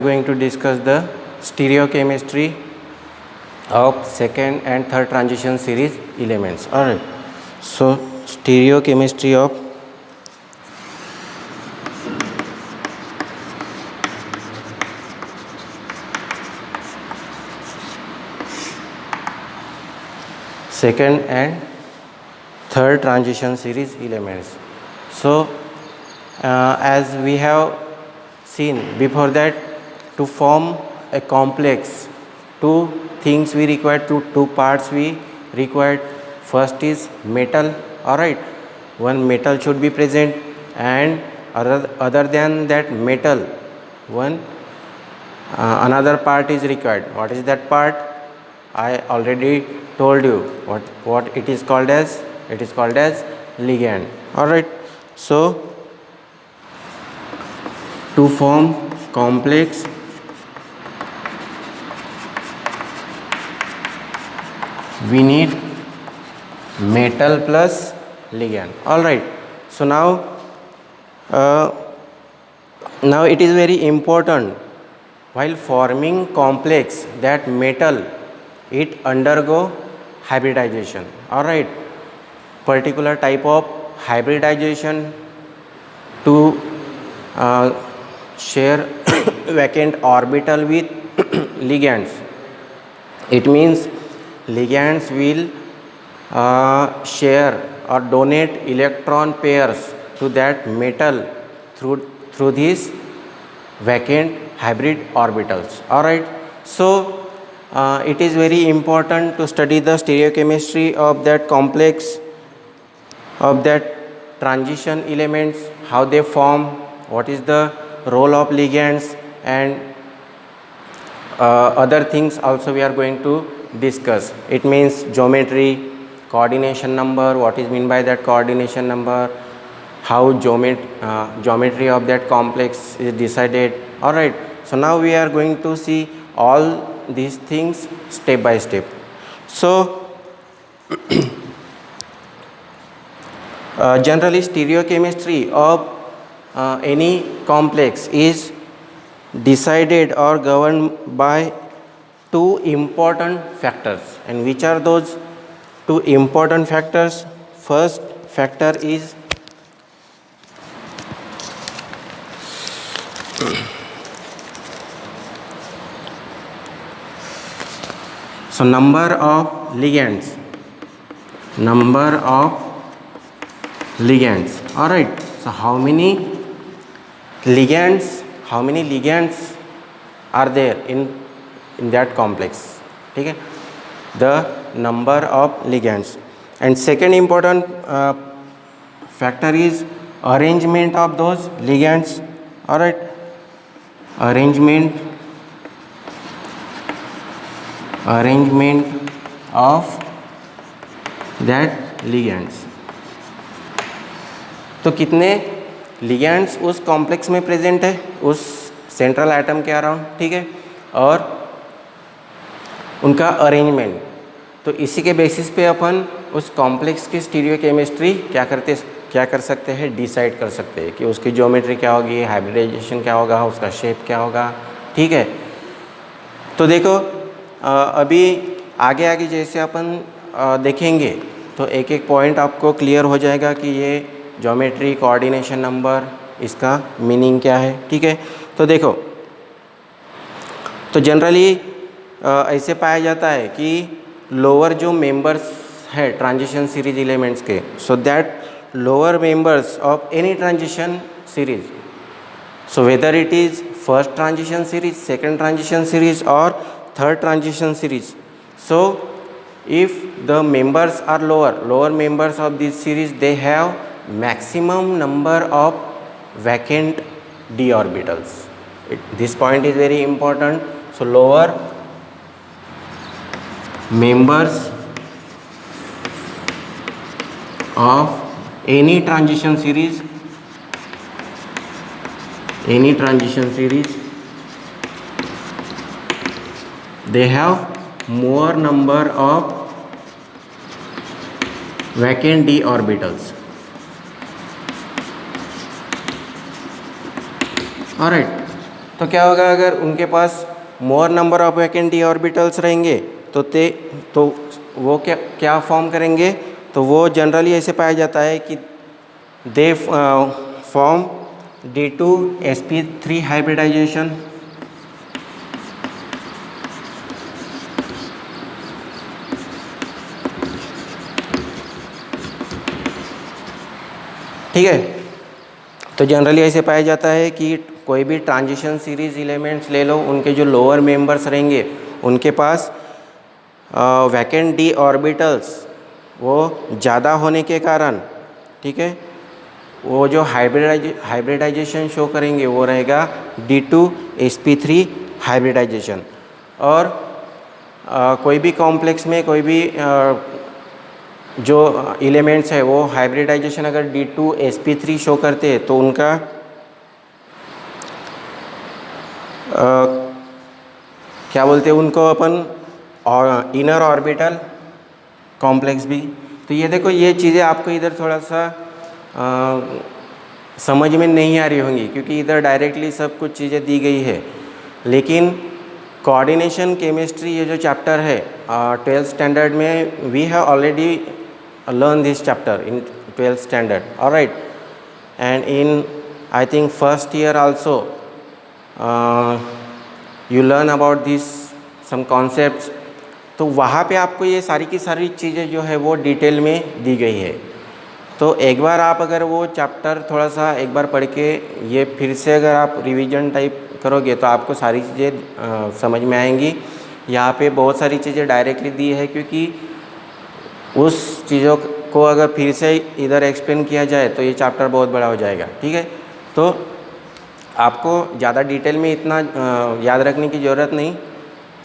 going to discuss the stereochemistry of second and third transition series elements. Alright, so stereochemistry of second and third transition series elements. So as we have seen before that, to form a complex, two things we require, two parts we require. First is metal. Alright, one metal should be present, and other than that metal, one another part is required. What is that part? I already told you what it is called as. It is called as ligand. Alright, so to form complex we need metal plus ligand. Alright, so now it is very important while forming complex that metal it undergo hybridization. Alright, particular type of hybridization to share vacant orbital with ligands. It means ligands will share or donate electron pairs to that metal through these vacant hybrid orbitals. Alright, so it is very important to study the stereochemistry of that complex, of that transition elements, how they form, what is the role of ligands, and other things also we are going to discuss. It means geometry, coordination number, what is mean by that coordination number, how geometry of that complex is decided. Alright, so now we are going to see all these things step by step. So generally stereochemistry of any complex is decided or governed by two important factors. And which are those two important factors? First factor is so number of ligands. Alright, so how many ligands are there in that complex? Okay, the number of ligands. And second important factor is arrangement of those ligands. Alright, arrangement of that ligands. तो कितने ligands उस complex में present है, उस central atom के around, ठीक है, और उनका अरेंजमेंट. तो इसी के बेसिस पे अपन उस कॉम्प्लेक्स की स्टीरियोकेमिस्ट्री क्या कर सकते हैं, डिसाइड कर सकते हैं कि उसकी ज्योमेट्री क्या होगी, हाइब्रिडाइजेशन क्या होगा, उसका शेप क्या होगा. ठीक है, तो देखो अभी आगे जैसे अपन देखेंगे तो एक एक पॉइंट आपको क्लियर हो जाएगा कि ये ज्योमेट्री, कोऑर्डिनेशन नंबर, इसका मीनिंग क्या है. ठीक है, तो देखो, तो जनरली ऐसे पाया जाता है कि लोअर जो मेंबर्स है ट्रांजिशन सीरीज एलिमेंट्स के, so that lower members of any transition series, so whether it is first transition series, second transition series और third transition series, so if the members are lower members of this series, they have maximum number of vacant d orbitals. This point is very important. So lower members of any transition series they have more number of vacant d orbitals. Alright, तो क्या होगा, अगर उनके पास more number of vacant D orbitals रहेंगे तो वो क्या फॉर्म करेंगे, तो वो जनरली ऐसे पाया जाता है कि दे फॉर्म D2sp3 हाइब्रिडाइजेशन। ठीक है, तो जनरली ऐसे पाया जाता है कि कोई भी ट्रांजिशन सीरीज एलिमेंट्स ले लो, उनके जो लोअर मेंबर्स रहेंगे उनके पास वैकेंट डी ऑर्बिटल्स वो ज़्यादा होने के कारण, ठीक है, वो जो हाइब्रिडाइजेशन शो करेंगे वो रहेगा D2sp3 हाइब्रिडाइजेशन। और कोई भी कॉम्प्लेक्स में कोई भी जो एलिमेंट्स है वो हाइब्रिडाइजेशन अगर D2sp3 शो करते हैं तो उनका क्या बोलते हैं, उनको अपन और इनर ऑर्बिटल कॉम्प्लेक्स भी। तो ये देखो, ये चीज़ें आपको इधर थोड़ा सा समझ में नहीं आ रही होंगी क्योंकि इधर डायरेक्टली सब कुछ चीज़ें दी गई है, लेकिन कोऑर्डिनेशन केमिस्ट्री ये जो चैप्टर है 12th स्टैंडर्ड में, we have already learn this chapter in 12th standard, alright, and in I think first year also you learn about this some concepts. तो वहाँ पे आपको ये सारी की सारी चीज़ें जो है वो डिटेल में दी गई है। तो एक बार आप अगर वो चैप्टर थोड़ा सा एक बार पढ़ के ये फिर से अगर आप रिवीजन टाइप करोगे तो आपको सारी चीज़ें समझ में आएंगी। यहाँ पे बहुत सारी चीज़ें डायरेक्टली दी है क्योंकि उस चीज़ों को अगर फिर से इधर एक्सप्लेन किया जाए तो ये चैप्टर बहुत बड़ा हो जाएगा। ठीक है, तो आपको ज़्यादा डिटेल में इतना याद रखने की ज़रूरत नहीं।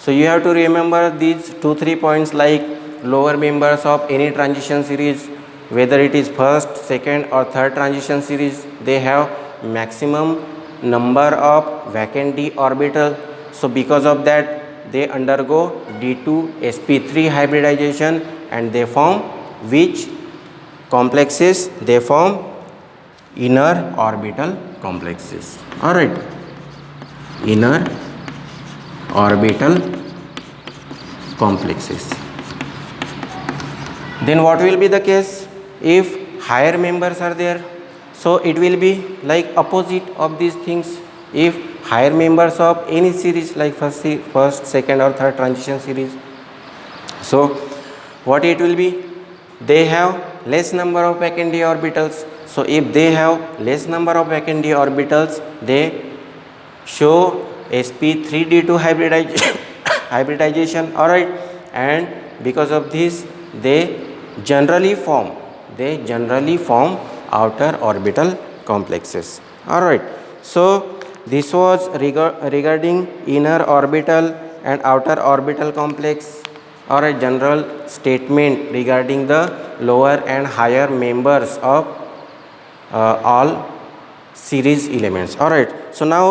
So you have to remember these 2-3 points like lower members of any transition series, whether it is first, second or third transition series, they have maximum number of vacant d orbital. So because of that they undergo D2sp3 hybridization and they form which complexes? They form inner orbital complexes. Alright, inner orbital complexes. Then what will be the case if higher members are there? So it will be like opposite of these things. If higher members of any series like first, second or third transition series, so what it will be? They have less number of vacant d orbitals. So if they have less number of vacant d orbitals, they show sp3d2 hybridization, alright, and because of this they generally form outer orbital complexes. Alright, so this was regarding inner orbital and outer orbital complex, or a general statement regarding the lower and higher members of all series elements. Alright, so now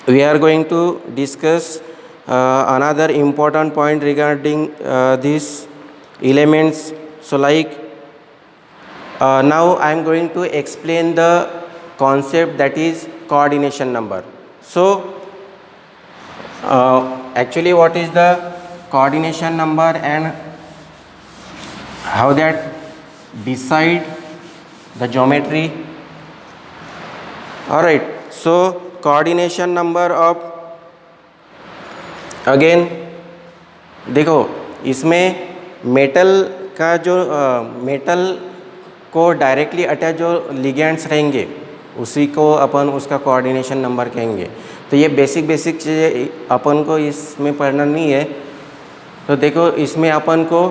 we are going to discuss another important point regarding these elements. So like now I am going to explain the concept that is coordination number. So actually what is the coordination number and how that decide the geometry? Alright, so coordination number of, again देखो इसमें metal का जो metal को directly attach जो ligands रहेंगे उसी को अपन उसका कोऑर्डिनेशन नंबर कहेंगे। तो ये बेसिक चीज़ें अपन को इसमें पढ़ना नहीं है। तो देखो इसमें अपन को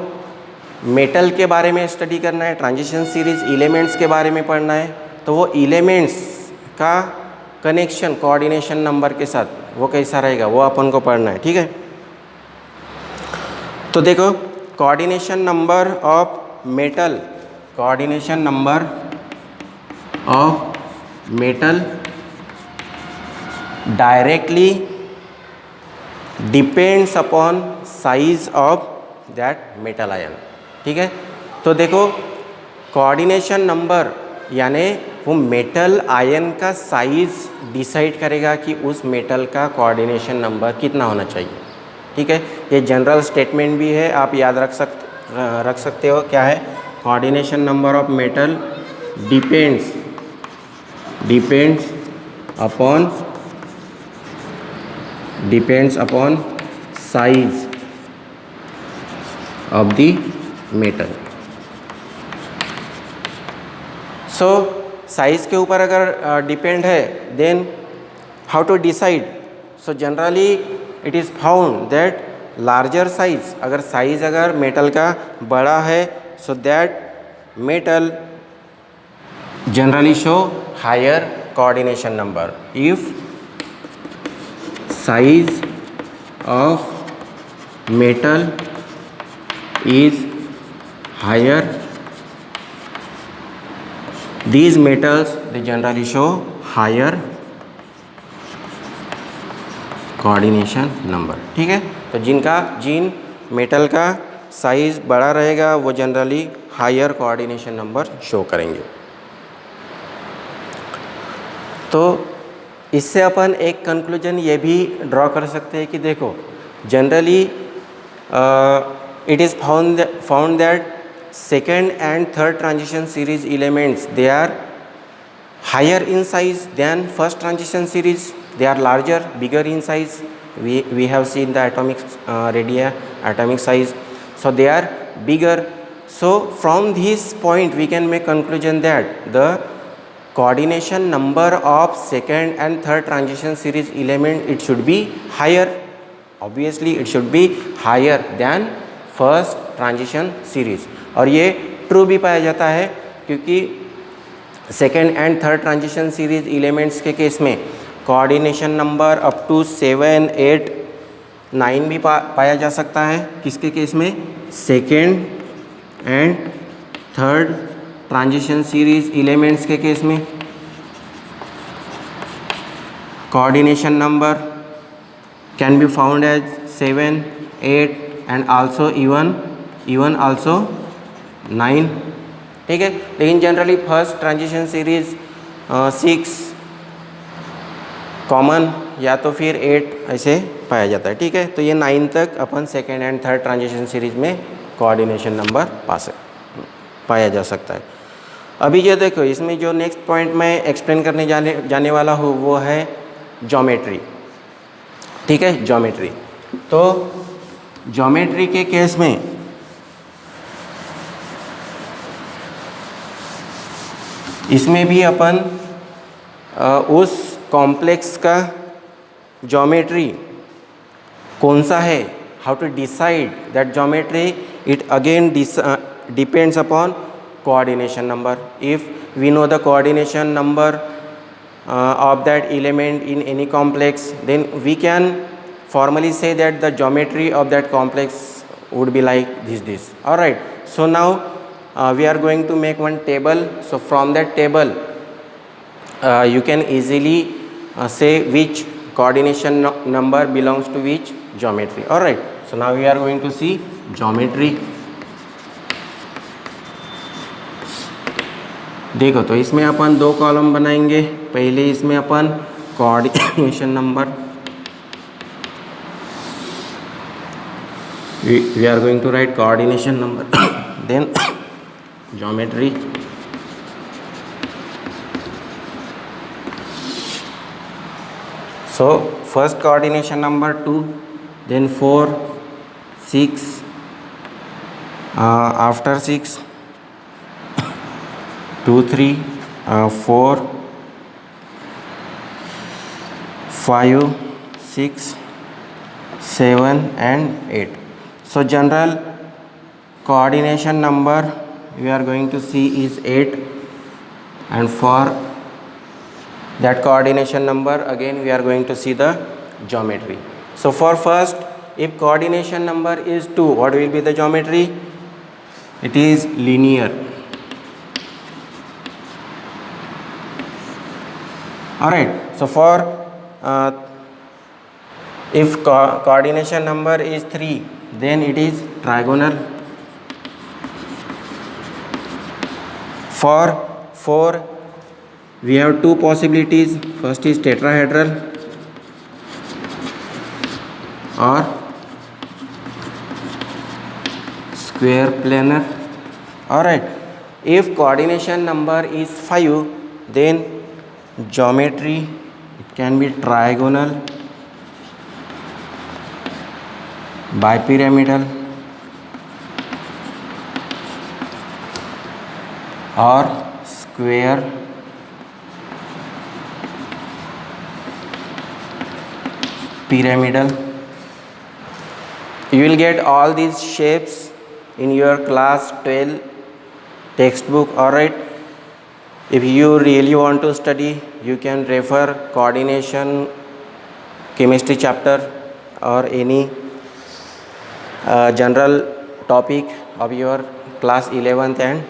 मेटल के बारे में स्टडी करना है, ट्रांजिशन सीरीज एलिमेंट्स के बारे में पढ़ना है। तो वो एलिमेंट्स का कनेक्शन कोऑर्डिनेशन नंबर के साथ वो कैसा रहेगा वो अपन को पढ़ना है। ठीक है, तो देखो coordination number of metal, coordination number of metal directly depends upon size of that metal ion. ठीक है, तो देखो कोऑर्डिनेशन नंबर यानी वो मेटल आयन का साइज़ डिसाइड करेगा कि उस मेटल का कोऑर्डिनेशन नंबर कितना होना चाहिए। ठीक है, ये जनरल स्टेटमेंट भी है, आप याद रख सकते हो। क्या है? Coordination number of metal depends upon size of the metal. So size के ऊपर अगर डिपेंड है, then how to decide? So generally it is found that larger size, अगर मेटल का बड़ा है, so that metal generally show higher coordination number. If size of metal is higher, these metals they generally show higher coordination number. ठीक है, तो जिन metal का size बड़ा रहेगा वो generally higher coordination number show करेंगे। तो इससे अपन एक कंक्लूजन ये भी ड्रॉ कर सकते हैं कि देखो, generally it is found that second and third transition series elements they are higher in size than first transition series, they are larger, bigger in size. We have seen the atomic radii, atomic size, so they are bigger. So from this point we can make conclusion that the coordination number of second and third transition series element, it should be higher. Obviously it should be higher than first transition series. और ये true भी पाया जाता है क्योंकि second and third transition series elements के case में coordination number up to 7, 8, 9 भी पाया जा सकता है। किसके केस में? Second and third transition series elements के केस में coordination number can be found as 7, 8 and also even also 9। ठीक है, लेकिन generally first transition series 6 common या तो फिर 8 ऐसे पाया जाता है। ठीक है, तो ये 9 तक अपन second and third transition series में कोऑर्डिनेशन नंबर पाया जा सकता है। अभी ये देखो, इसमें जो नेक्स्ट पॉइंट मैं एक्सप्लेन करने जाने वाला हूँ वो है ज्योमेट्री। ठीक है, ज्योमेट्री। तो ज्योमेट्री के केस में इसमें भी अपन उस कॉम्प्लेक्स का ज्योमेट्री कौन सा है, how to decide that geometry, it again depends upon coordination number. If we know the coordination number of that element in any complex, then we can formally say that the geometry of that complex would be like this. All right, so now we are going to make one table. So from that table you can easily say which coordination number belongs to which geometry. All right, so now we are going to see geometry. देखो, तो इसमें अपन 2 column बनाएंगे। पहले इसमें अपन coordination number, we are going to write coordination number, then geometry. So first coordination number 2, then 4, 6, after 6 2, 3, 4, 5, 6, 7 and 8. So general coordination number we are going to see is 8, and for that coordination number again we are going to see the geometry. So for first, if coordination number is 2, what will be the geometry? It is linear. All right, so for if coordination number is 3, then it is trigonal. For 4, we have two possibilities. First is tetrahedral or square planar. Alright, if coordination number is 5, then geometry it can be trigonal, bipyramidal or square pyramidal. You will get all these shapes in your class 12 textbook. Alright, if you really want to study, you can refer coordination chemistry chapter or any general topic of your class 11th and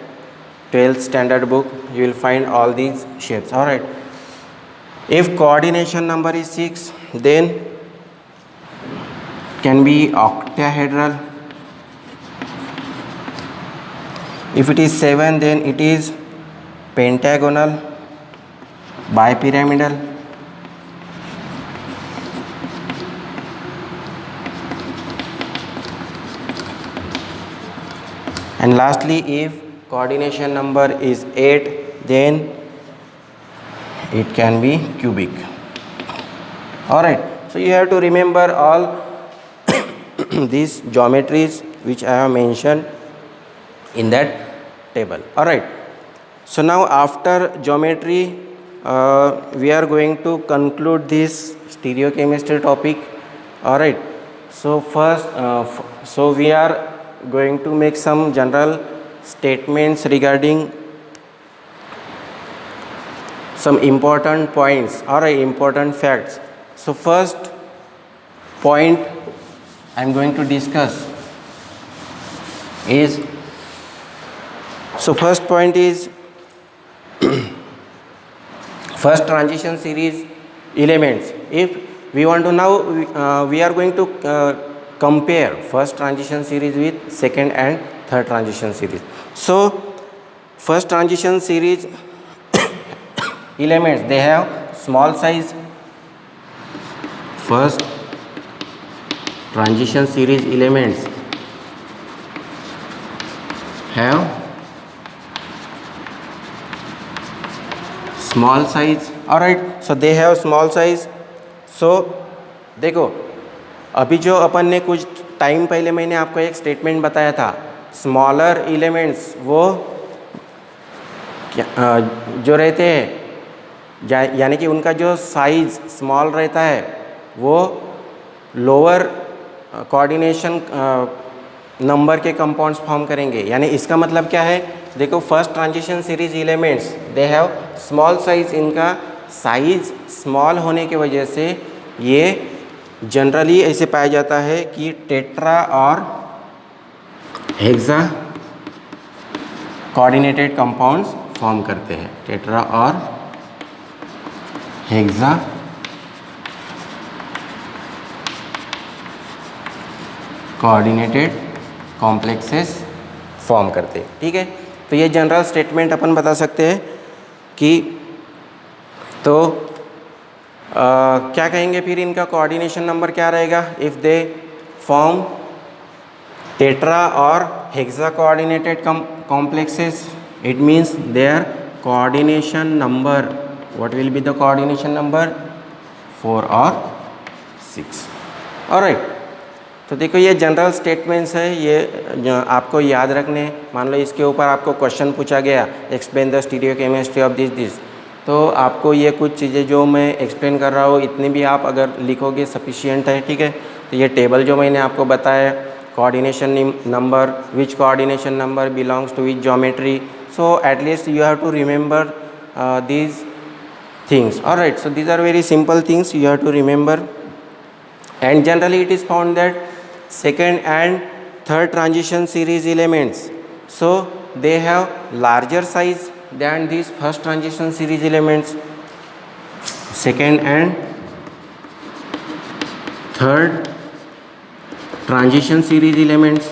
12th standard book. You will find all these shapes. Alright, if coordination number is 6, then can be octahedral. If it is 7, then it is pentagonal, bipyramidal, and lastly, if coordination number is 8, then it can be cubic. Alright, so you have to remember all these geometries which I have mentioned in that table. Alright, so now after geometry we are going to conclude this stereochemistry topic. Alright, so first so we are going to make some general statements regarding some important points or important facts. So first point I am going to discuss is, so first point is first transition series elements. If we want to now we are going to compare first transition series with second and third transition series. So first transition series elements, they have small size. First transition series elements have small size. Alright, so they have small size. So देखो, अभी जो अपन ने कुछ time पहले मैंने आपको एक statement बताया था, स्मॉलर एलिमेंट्स वो जो रहते हैं यानी कि उनका जो साइज स्मॉल रहता है वो लोअर कोऑर्डिनेशन नंबर के कंपाउंड्स फॉर्म करेंगे. यानी इसका मतलब क्या है, देखो first transition series elements they have small size. इनका साइज स्मॉल होने की वजह से ये जनरली ऐसे पाया जाता है कि टेट्रा और हेक्सा कोऑर्डिनेटेड कंपाउंड्स फॉर्म करते हैं. टेट्रा और हेक्सा कोऑर्डिनेटेड कॉम्प्लेक्सेस फॉर्म करते हैं. ठीक है, तो ये जनरल स्टेटमेंट अपन बता सकते हैं कि तो क्या कहेंगे फिर इनका कोऑर्डिनेशन नंबर क्या रहेगा. इफ़ दे फॉर्म टेट्रा और hexa coordinated complexes, it means their coordination number, what will be the coordination number, 4 और 6. ऑलराइट, तो देखो ये जनरल स्टेटमेंट्स है, ये आपको याद रखने. मान लो इसके ऊपर आपको क्वेश्चन पूछा गया, explain the stereochemistry of this, तो आपको ये कुछ चीज़ें जो मैं एक्सप्लेन कर रहा हूँ इतनी भी आप अगर लिखोगे सफिशिएंट है. ठीक है, तो ये टेबल जो मैंने आपको बताया, coordination number, which coordination number belongs to which geometry, so at least you have to remember these things. Alright, so these are very simple things you have to remember, and generally it is found that second and third transition series elements, so they have larger size than these first transition series elements. Second and third transition series elements,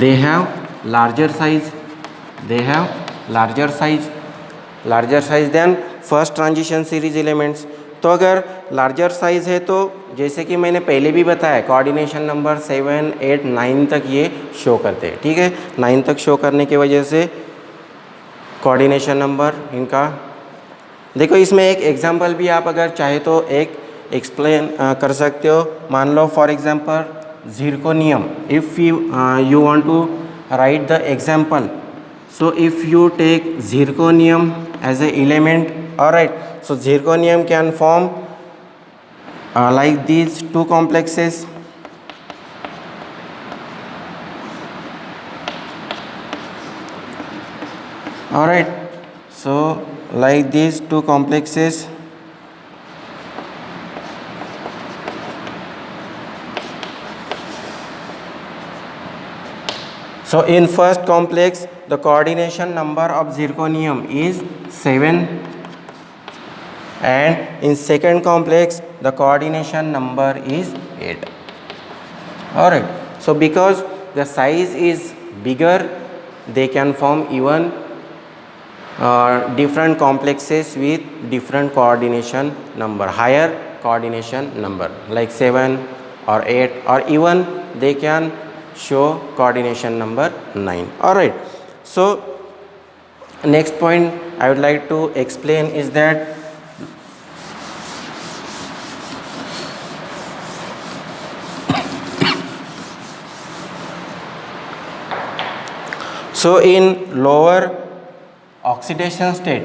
they have larger size, they have larger size than first transition series elements. तो अगर larger size है तो जैसे कि मैंने पहले भी बताया कोऑर्डिनेशन नंबर 7, 8, 9 तक ये शो करते हैं, ठीक है। 9 तक शो करने की वजह से कोऑर्डिनेशन नंबर इनका, देखो इसमें एक एग्जांपल भी आप अगर चाहे तो एक एक्सप्लेन कर सकते हो। मान लो for example zirconium, if you want to write the example, so if you take zirconium as a element, all right, so zirconium can form like these two complexes, all right, so like these two complexes. So in first complex the coordination number of zirconium is 7, and in second complex the coordination number is 8. Alright, so because the size is bigger they can form even different complexes with different coordination number, higher coordination number like 7 or 8, or even they can show coordination number 9. Alright, so next point I would like to explain is that so in lower oxidation state,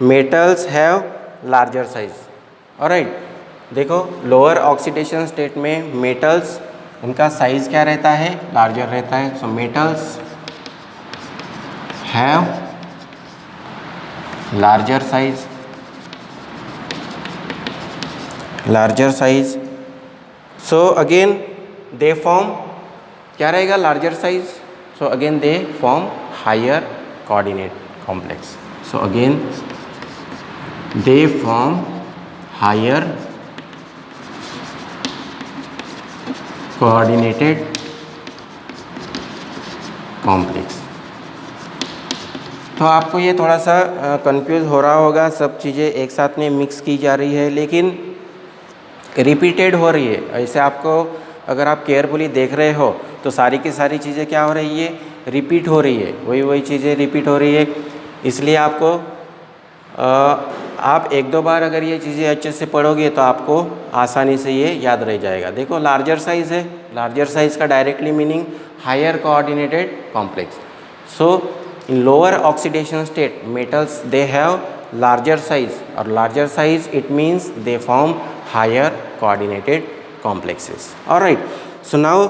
metals have larger size. Alright, देखो lower oxidation state में metals उनका size क्या रहता है, larger रहता है। So metals have larger size, so again they form क्या रहेगा, larger size, so again they form higher coordinate complex, so again they form higher coordinated complex। तो आपको ये थोड़ा सा कंफ्यूज हो रहा होगा, सब चीज़ें एक साथ में मिक्स की जा रही है लेकिन रिपीटेड हो रही है। ऐसे आपको अगर आप केयरफुली देख रहे हो तो सारी की सारी चीज़ें क्या हो रही है, रिपीट हो रही है, वही चीज़ें रिपीट हो रही है। इसलिए आपको आप एक दो बार अगर ये चीज़ें अच्छे से पढ़ोगे तो आपको आसानी से ये याद रह जाएगा। देखो लार्जर साइज है, लार्जर साइज का directly meaning higher coordinated complex. So in lower oxidation state metals they have larger size, और larger size it means they form higher coordinated complexes. Alright, so now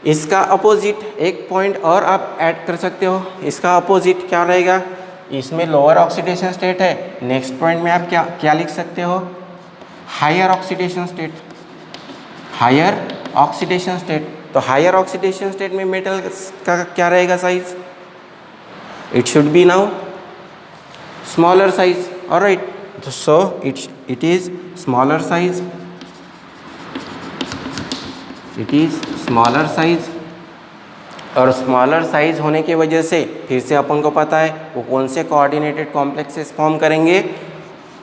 इसका opposite एक point और आप add कर सकते हो। इसका अपोजिट क्या रहेगा, इसमें लोअर ऑक्सीडेशन स्टेट है, नेक्स्ट पॉइंट में आप क्या लिख सकते हो, higher oxidation state, higher oxidation state. तो हायर ऑक्सीडेशन स्टेट में मेटल का क्या रहेगा size, it should be now smaller size. Alright, so it is smaller size, it is smaller size. और स्मॉलर साइज होने की वजह से फिर से अपन को पता है वो कौन से कोऑर्डिनेटेड कॉम्प्लेक्सेस फॉर्म करेंगे,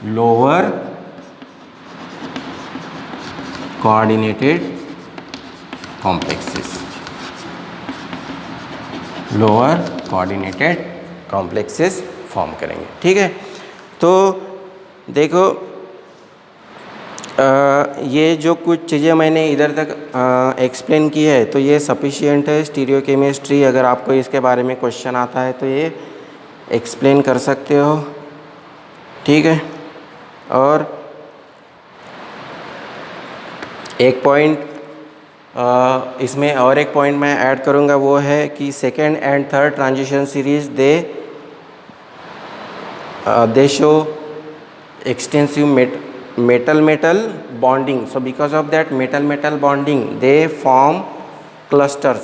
lower coordinated complexes, lower coordinated complexes form करेंगे। ठीक है, तो देखो ये जो कुछ चीज़ें मैंने इधर तक एक्सप्लेन की है तो ये सफिशिएंट है स्टीरियो केमिस्ट्री। अगर आपको इसके बारे में क्वेश्चन आता है तो ये एक्सप्लेन कर सकते हो। ठीक है, और एक पॉइंट इसमें और एक पॉइंट मैं ऐड करूँगा, वो है कि second and third transition series they show extensive metal bonding. So because of that metal bonding they form clusters,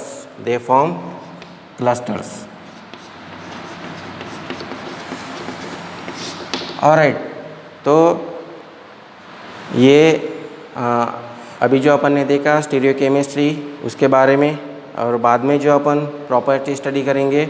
alright, तो ये अभी जो अपन ने देखा स्टीरियोकेमिस्ट्री उसके बारे में, और बाद में जो अपन प्रॉपर्टी स्टडी करेंगे